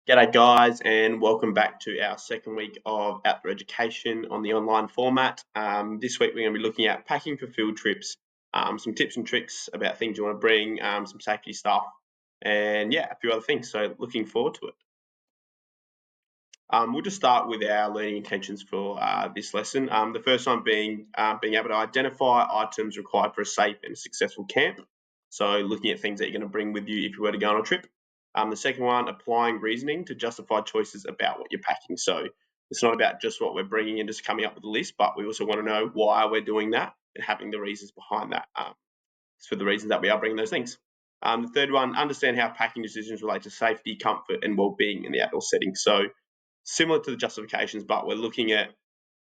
G'day guys, and welcome back to our second week of Outdoor Education on the online format. This week we're going to be looking at packing for field trips, some tips and tricks about things you want to bring, some safety stuff, and yeah, a few other things. So looking forward to it. We'll just start with our learning intentions for this lesson. The first one being able to identify items required for a safe and successful camp. So looking at things that you're going to bring with you if you were to go on a trip. The second one, applying reasoning to justify choices about what you're packing. So it's not about just what we're bringing and just coming up with a list, but we also want to know why we're doing that and having the reasons behind that. For the reasons that we are bringing those things. The third one, understand how packing decisions relate to safety, comfort, and well-being in the outdoor setting. So similar to the justifications, but we're looking at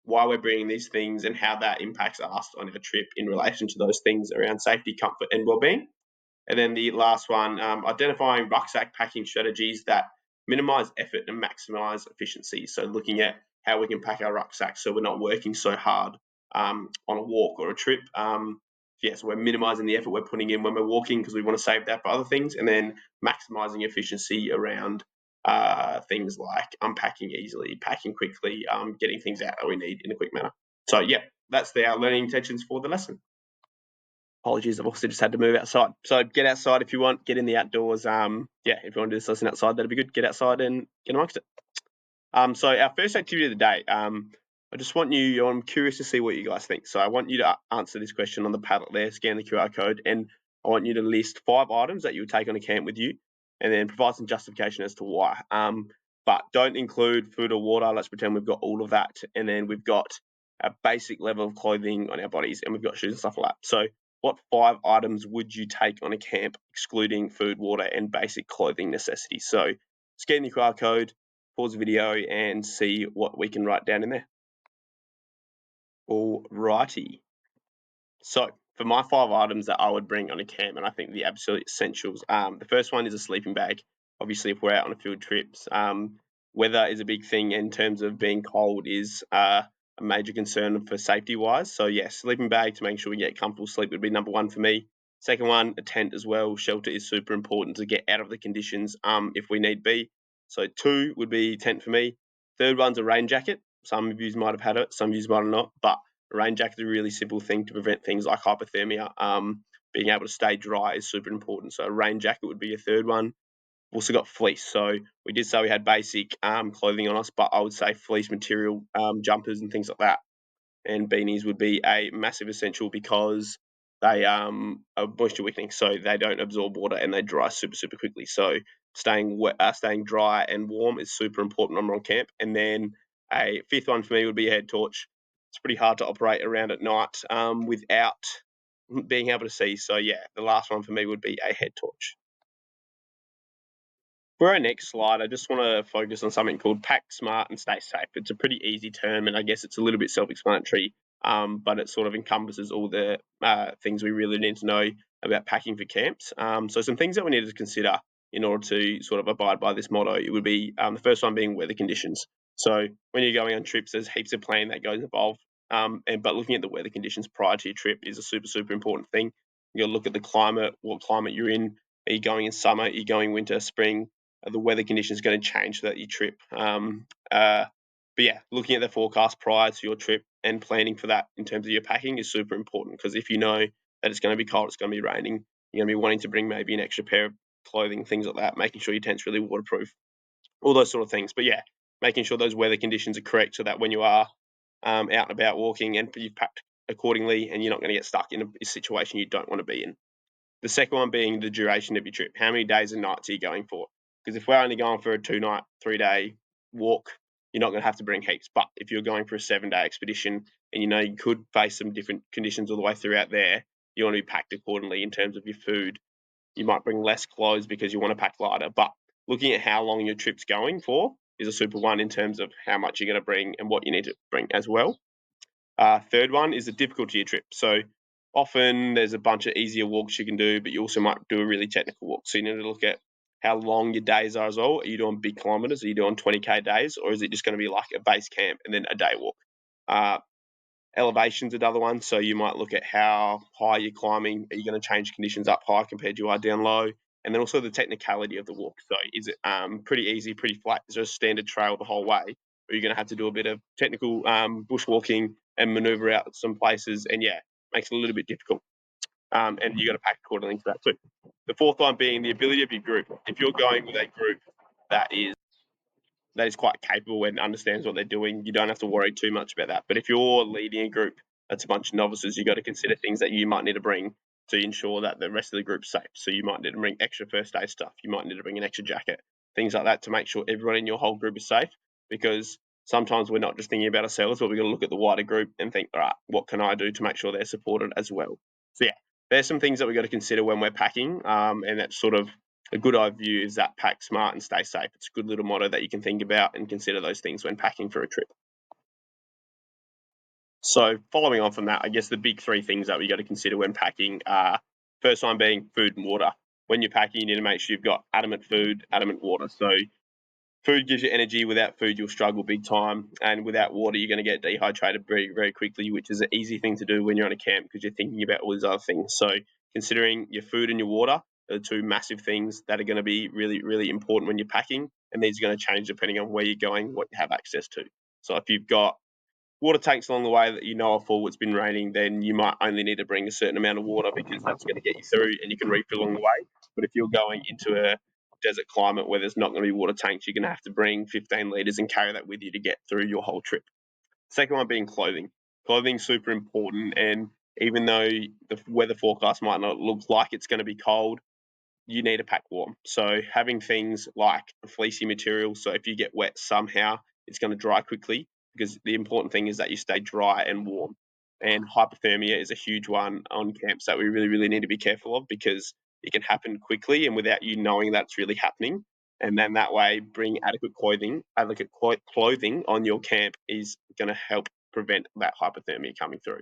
why we're bringing these things and how that impacts us on our trip in relation to those things around safety, comfort, and well-being. And then the last one, identifying rucksack packing strategies that minimize effort and maximize efficiency. So looking at how we can pack our rucksack so we're not working so hard on a walk or a trip. So we're minimizing the effort we're putting in when we're walking because we want to save that for other things, and then maximizing efficiency around things like unpacking easily, packing quickly, getting things out that we need in a quick manner. So yeah, that's our learning intentions for the lesson. Apologies, I've also just had to move outside. So get outside if you want, get in the outdoors. If you want to do this lesson outside, that'd be good. Get outside and get amongst it. So our first activity of the day, I just want you, I'm curious to see what you guys think. So I want you to answer this question on the Padlet there, scan the QR code, and I want you to list 5 items that you would take on a camp with you, and then provide some justification as to why. But don't include food or water. Let's pretend we've got all of that, and then we've got a basic level of clothing on our bodies, and we've got shoes and stuff like that. So what 5 items would you take on a camp, excluding food, water, and basic clothing necessities? So scan the QR code, pause the video, and see what we can write down in there. Alrighty. So for my 5 items that I would bring on a camp, and I think the absolute essentials, the first one is a sleeping bag. Obviously, if we're out on a field trips, weather is a big thing in terms of being cold is a major concern for safety wise. So yeah, sleeping bag to make sure we get comfortable sleep would be number 1 for me. Second one, a tent as well. Shelter is super important to get out of the conditions if we need be. So 2 would be tent for me. Third one's a rain jacket. Some of you might have had it, some of you might have not, but a rain jacket is a really simple thing to prevent things like hypothermia. Being able to stay dry is super important. So a rain jacket would be a third one. We've also got fleece. So we did say we had basic clothing on us, but I would say fleece material, jumpers and things like that, and beanies would be a massive essential because they are moisture wicking, so they don't absorb water and they dry super quickly. So staying dry and warm is super important when we're on camp. And then a fifth one for me would be a head torch. It's pretty hard to operate around at night without being able to see. So yeah, the last one for me would be a head torch. For our next slide, I just want to focus on something called pack smart and stay safe. It's a pretty easy term, and I guess it's a little bit self-explanatory, but it sort of encompasses all the things we really need to know about packing for camps. So some things that we need to consider in order to sort of abide by this motto, it would be the first one being weather conditions. So when you're going on trips, there's heaps of planning that goes involved, but looking at the weather conditions prior to your trip is a super important thing. You'll look at the climate, what climate you're in. Are you going in summer? Are you going winter, spring? The weather conditions going to change throughout your trip. But yeah, looking at the forecast prior to your trip and planning for that in terms of your packing is super important, because if you know that it's going to be cold, it's going to be raining, you're going to be wanting to bring maybe an extra pair of clothing, things like that, making sure your tent's really waterproof, all those sort of things. But yeah, making sure those weather conditions are correct so that when you are out and about walking and you've packed accordingly and you're not going to get stuck in a situation you don't want to be in. The second one being the duration of your trip. How many days and nights are you going for? Because if we're only going for a 2-night, 3-day walk, you're not going to have to bring heaps. But if you're going for a 7-day expedition and you know you could face some different conditions all the way throughout there, you want to be packed accordingly in terms of your food. You might bring less clothes because you want to pack lighter. But looking at how long your trip's going for is a super one in terms of how much you're going to bring and what you need to bring as well. Third one is the difficulty of your trip. So often there's a bunch of easier walks you can do, but you also might do a really technical walk. So you need to look at how long your days are as well. Are you doing big kilometers? Are you doing 20K days? Or is it just going to be like a base camp and then a day walk? Elevation's another one. So you might look at how high you're climbing. Are you going to change conditions up high compared to you are down low? and then also the technicality of the walk. So is it pretty easy, pretty flat? Is there a standard trail the whole way? Or you're going to have to do a bit of technical bushwalking and maneuver out some places, and yeah, makes it a little bit difficult. And you got to pack accordingly to that too. The fourth one being the ability of your group. If you're going with a group that is quite capable and understands what they're doing, you don't have to worry too much about that. But if you're leading a group that's a bunch of novices, you got to consider things that you might need to bring to ensure that the rest of the group's safe. So you might need to bring extra first aid stuff. You might need to bring an extra jacket, things like that, to make sure everyone in your whole group is safe. Because sometimes we're not just thinking about ourselves, but we've got to look at the wider group and think, all right, what can I do to make sure they're supported as well? So yeah, there's some things that we've got to consider when we're packing, and that's sort of a good overview is that pack smart and stay safe. It's a good little motto that you can think about and consider those things when packing for a trip. So following on from that, I guess the big three things that we got to consider when packing are first one being food and water. When you're packing, you need to make sure you've got adamant food, adamant water. So food gives you energy. Without food, you'll struggle big time. And without water, you're going to get dehydrated very, very quickly, which is an easy thing to do when you're on a camp because you're thinking about all these other things. So considering your food and your water are the two massive things that are going to be really, really important when you're packing. And these are going to change depending on where you're going, what you have access to. So if you've got water tanks along the way that you know are full, it's been raining, then you might only need to bring a certain amount of water because that's going to get you through and you can refill along the way. But if you're going into a desert climate where there's not going to be water tanks, you're going to have to bring 15 litres and carry that with you to get through your whole trip. Second one being clothing. Clothing's super important, and even though the weather forecast might not look like it's going to be cold, you need to pack warm. So having things like fleecy material, so if you get wet somehow, it's going to dry quickly because the important thing is that you stay dry and warm. And hypothermia is a huge one on camps that we really, really need to be careful of because it can happen quickly and without you knowing that's really happening. And then that way, bring adequate clothing on your camp is going to help prevent that hypothermia coming through.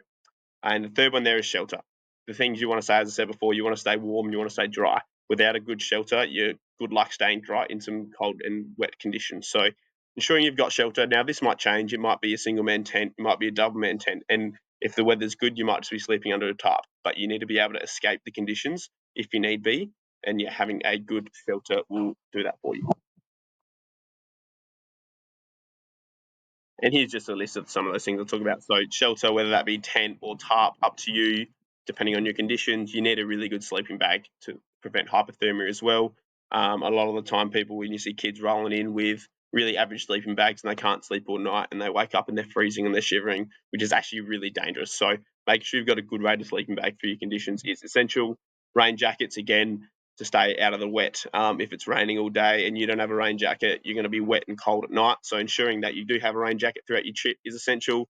And the third one there is shelter. The things you want to say, as I said before, you want to stay warm, you want to stay dry. Without a good shelter, you're good luck staying dry in some cold and wet conditions. So ensuring you've got shelter. Now this might change. It might be a single man tent, it might be a double man tent. And if the weather's good, you might just be sleeping under a tarp. But you need to be able to escape the conditions if you need be. And yeah, having a good shelter will do that for you. And here's just a list of some of those things I'll talk about. So shelter, whether that be tent or tarp, up to you, depending on your conditions. You need a really good sleeping bag to prevent hypothermia as well. A lot of the time, people, when you see kids rolling in with really average sleeping bags and they can't sleep all night and they wake up and they're freezing and they're shivering, which is actually really dangerous. So make sure you've got a good rated sleeping bag for your conditions is essential. Rain jackets, again, to stay out of the wet. If it's raining all day and you don't have a rain jacket, you're going to be wet and cold at night. So ensuring that you do have a rain jacket throughout your trip is essential.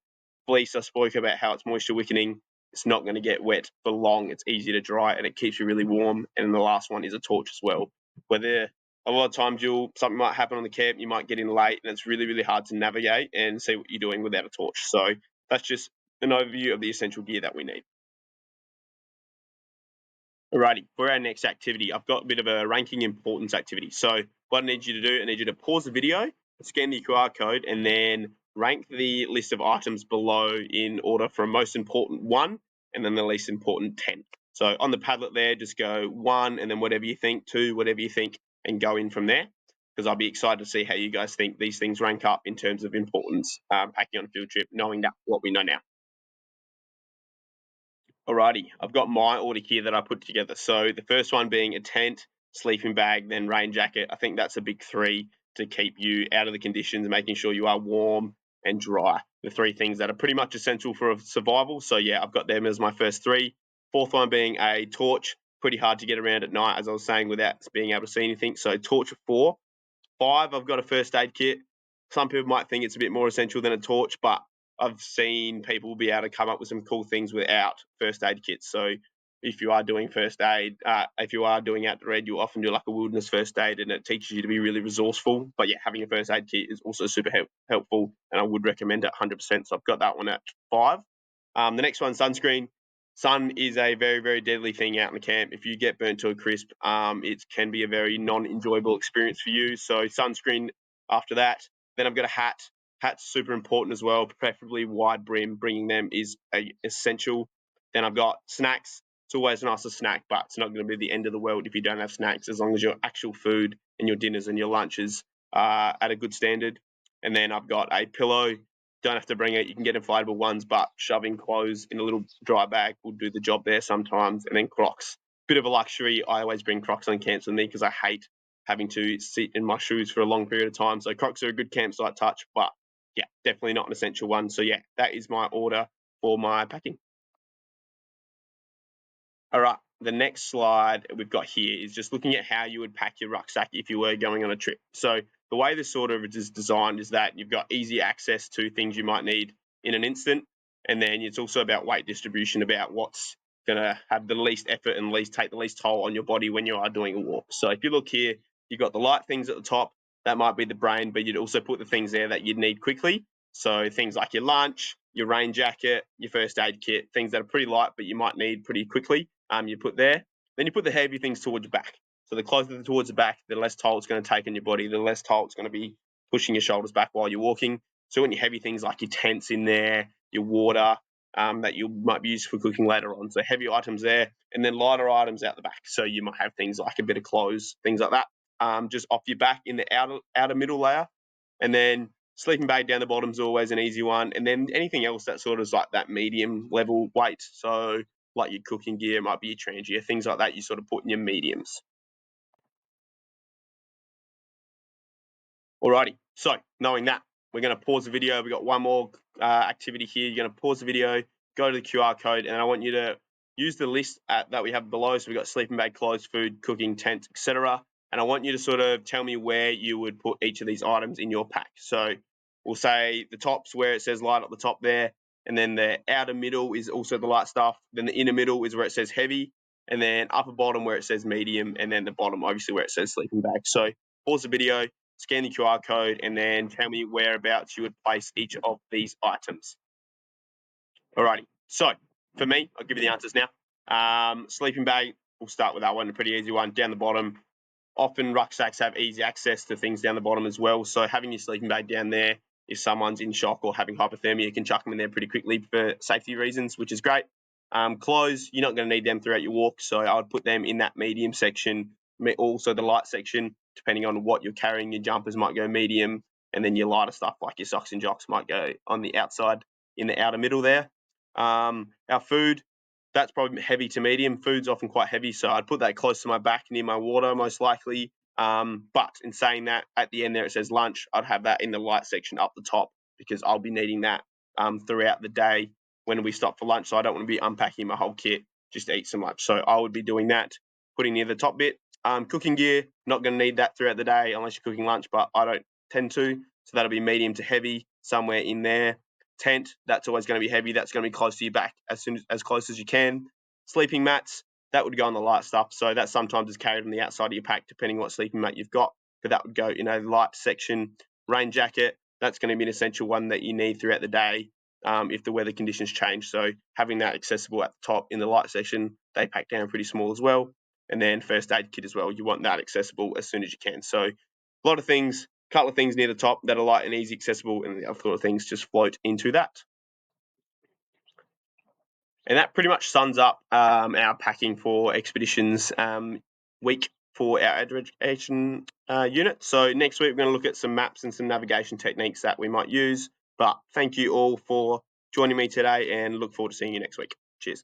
Fleece, I spoke about how it's moisture wickening. It's not going to get wet for long. It's easy to dry and it keeps you really warm. And the last one is a torch as well. Whether a lot of times something might happen on the camp, you might get in late and it's really, really hard to navigate and see what you're doing without a torch. So that's just an overview of the essential gear that we need. Alrighty, for our next activity, I've got a bit of a ranking importance activity. So what I need you to do, I need you to pause the video, scan the QR code, and then rank the list of items below in order from most important 1 and then the least important 10. So on the Padlet there, just go 1 and then whatever you think, 2, whatever you think, and go in from there. Because I'll be excited to see how you guys think these things rank up in terms of importance packing on a field trip, knowing that what we know now. Alrighty, I've got my order here that I put together. So the first one being a tent, sleeping bag, then rain jacket. I think that's a big 3 to keep you out of the conditions, making sure you are warm and dry. The 3 things that are pretty much essential for survival. So yeah, I've got them as my first 3. Fourth one being a torch, pretty hard to get around at night, as I was saying, without being able to see anything. So torch of 4. 5, I've got a first aid kit. Some people might think it's a bit more essential than a torch, but I've seen people be able to come up with some cool things without first aid kits. So if you are doing first aid, if you are doing out the red, you often do like a wilderness first aid and it teaches you to be really resourceful. But yeah, having a first aid kit is also super helpful and I would recommend it 100%. So I've got that one at 5. The next one, sunscreen. Sun is a very, very deadly thing out in the camp. If you get burnt to a crisp, it can be a very non-enjoyable experience for you. So sunscreen after that. Then I've got a hat. Hat's super important as well, preferably wide brim. Bringing them is essential. Then I've got snacks. It's always nice to snack, but it's not going to be the end of the world if you don't have snacks, as long as your actual food and your dinners and your lunches are at a good standard. And then I've got a pillow. Don't have to bring it. You can get inflatable ones, but shoving clothes in a little dry bag will do the job there sometimes. And then Crocs. Bit of a luxury. I always bring Crocs on camps with me because I hate having to sit in my shoes for a long period of time. So Crocs are a good campsite touch, but yeah, definitely not an essential one. So yeah, that is my order for my packing. All right, the next slide we've got here is just looking at how you would pack your rucksack if you were going on a trip. So the way this sort of is designed is that you've got easy access to things you might need in an instant, and then it's also about weight distribution, about what's going to have the least effort and least take the least toll on your body when you are doing a walk. So if you look here, you've got the light things at the top. That might be the brain, but you'd also put the things there that you'd need quickly. So things like your lunch, your rain jacket, your first aid kit, things that are pretty light but you might need pretty quickly. You put there. Then you put the heavy things towards your back. So the closer towards the back, the less toll it's going to take on your body, the less toll it's going to be pushing your shoulders back while you're walking. So when your heavy things like your tents in there, your water that you might be used for cooking later on. So heavy items there, and then lighter items out the back. So you might have things like a bit of clothes, things like that, just off your back in the outer middle layer, and then sleeping bag down the bottom is always an easy one, and then anything else that sort of is like that medium level weight. So like your cooking gear, might be your Trangia, things like that you sort of put in your mediums. Alrighty, so knowing that, we're going to pause the video. We've got one more activity here. You're going to pause the video, go to the QR code, and I want you to use the list that we have below. So we've got sleeping bag, clothes, food, cooking, tent, etc. And I want you to sort of tell me where you would put each of these items in your pack. So we'll say the top's where it says light at the top there, and then the outer middle is also the light stuff. Then the inner middle is where it says heavy, and then upper bottom where it says medium, and then the bottom obviously where it says sleeping bag. So pause the video, scan the QR code, and then tell me whereabouts you would place each of these items. Alrighty, so for me, I'll give you the answers now. Sleeping bag, we'll start with that one, a pretty easy one, down the bottom. Often rucksacks have easy access to things down the bottom as well, so having your sleeping bag down there, if someone's in shock or having hypothermia, you can chuck them in there pretty quickly for safety reasons, which is great. Clothes, you're not going to need them throughout your walk, so I would put them in that medium section, also the light section, depending on what you're carrying. Your jumpers might go medium, and then your lighter stuff like your socks and jocks might go on the outside in the outer middle there. Our food, that's probably heavy to medium. Food's often quite heavy, so I'd put that close to my back near my water most likely. But in saying that, at the end there it says lunch, I'd have that in the light section up the top because I'll be needing that throughout the day when we stop for lunch. So I don't want to be unpacking my whole kit just to eat some lunch. So I would be doing that, putting near the top bit. Cooking gear, not going to need that throughout the day unless you're cooking lunch, but I don't tend to. So that'll be medium to heavy somewhere in there. Tent, that's always going to be heavy. That's going to be close to your back as close as you can. Sleeping mats, that would go on the light stuff. So that sometimes is carried on the outside of your pack, depending what sleeping mat you've got. But that would go in a light section. Rain jacket, that's going to be an essential one that you need throughout the day if the weather conditions change. So having that accessible at the top in the light section, they pack down pretty small as well. And then first aid kit as well, you want that accessible as soon as you can. So a lot of things, couple of things near the top that are light and easy accessible, and the other sort of things just float into that. And that pretty much sums up our packing for expeditions week for our education unit. So next week we're going to look at some maps and some navigation techniques that we might use. But thank you all for joining me today, and look forward to seeing you next week. Cheers.